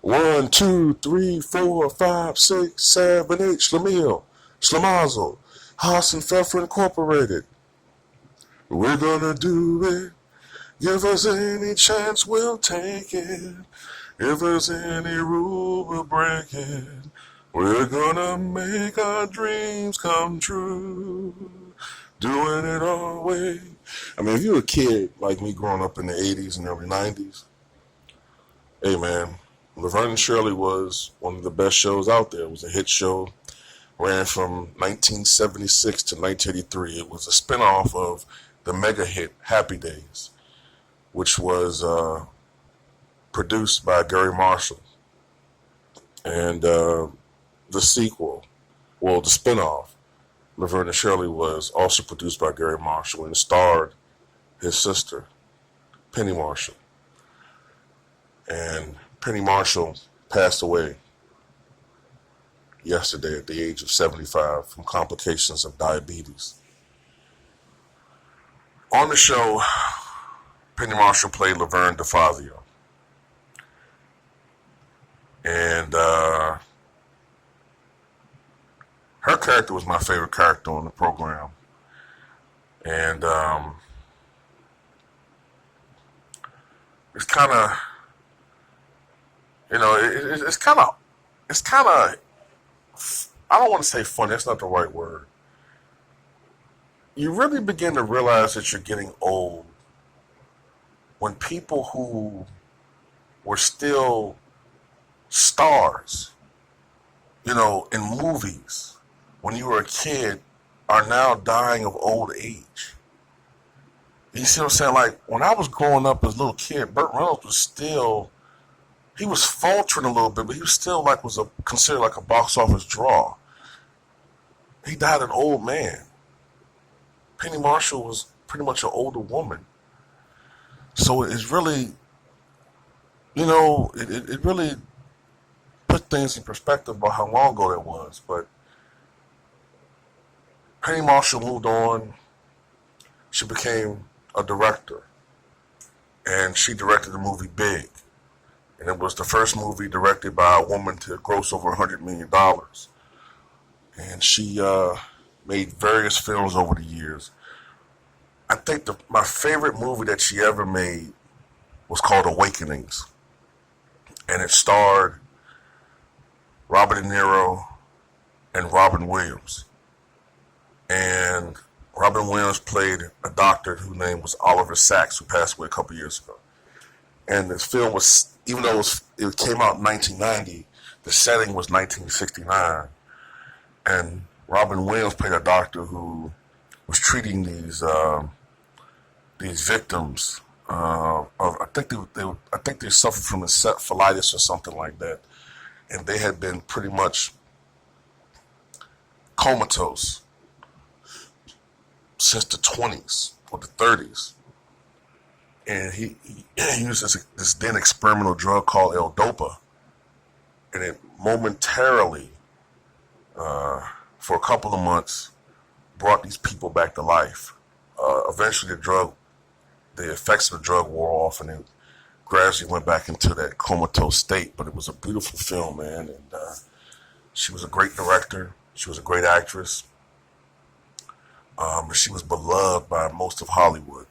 1, 2, 3, 4, 5, 6, 7, 8. Schlemiel, Schlemazel, Haas and Pfeffer Incorporated. We're gonna do it. Give us any chance, we'll take it. If there's any rule, we'll break it. We're gonna make our dreams come true. Doing it our way. I mean, if you're a kid like me growing up in the 80s and early 90s, hey man, Laverne and Shirley was one of the best shows out there. It was a hit show. Ran from 1976 to 1983. It was a spinoff of the mega hit Happy Days, which was produced by Gary Marshall. And the sequel, well, the spinoff, Laverne and Shirley, was also produced by Gary Marshall and starred his sister, Penny Marshall. And Penny Marshall passed away yesterday at the age of 75 from complications of diabetes. On the show, Penny Marshall played Laverne DeFazio. And her character was my favorite character on the program. And it's kind of, it's kind of, I don't want to say funny, that's not the right word. You really begin to realize that you're getting old when people who were still stars, in movies, when you were a kid, are now dying of old age. You see what I'm saying? Like, when I was growing up as a little kid, Burt Reynolds was still, he was faltering a little bit, but he was still considered like a box office draw. He died an old man. Penny Marshall was pretty much an older woman. So it's really, it really put things in perspective about how long ago that was. But Penny Marshall moved on. She became a director. And she directed the movie Big. And it was the first movie directed by a woman to gross over $100 million. And she made various films over the years. I think my favorite movie that she ever made was called Awakenings. And it starred Robert De Niro and Robin Williams. And Robin Williams played a doctor whose name was Oliver Sacks, who passed away a couple years ago. And this film was, even though it came out in 1990, the setting was 1969. And Robin Williams played a doctor who was treating these victims of, I think they suffered from encephalitis or something like that, and they had been pretty much comatose since the 20s or the 30s. And he used this then experimental drug called L-Dopa, and it momentarily, for a couple of months, brought these people back to life. Eventually, the effects of the drug wore off, and it gradually went back into that comatose state. But it was a beautiful film, man, and she was a great director. She was a great actress. She was beloved by most of Hollywood.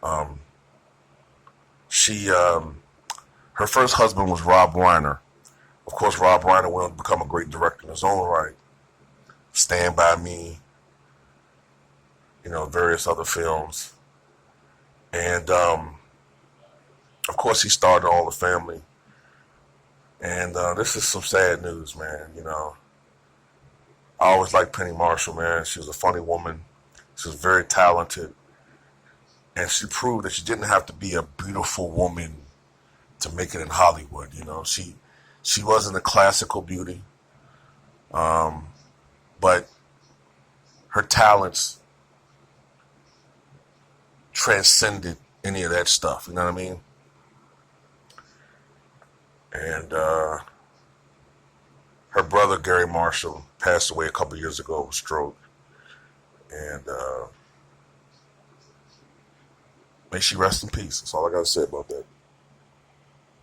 Her first husband was Rob Reiner. Of course, Rob Reiner went on to become a great director in his own right. Stand By Me, various other films. And, of course, he starred All the Family. And this is some sad news, man, I always liked Penny Marshall, man. She was a funny woman. She was very talented. And she proved that she didn't have to be a beautiful woman to make it in Hollywood, She wasn't a classical beauty. But her talents transcended any of that stuff, you know what I mean? And her brother, Gary Marshall, passed away a couple years ago of a stroke. And may she rest in peace. That's all I got to say about that.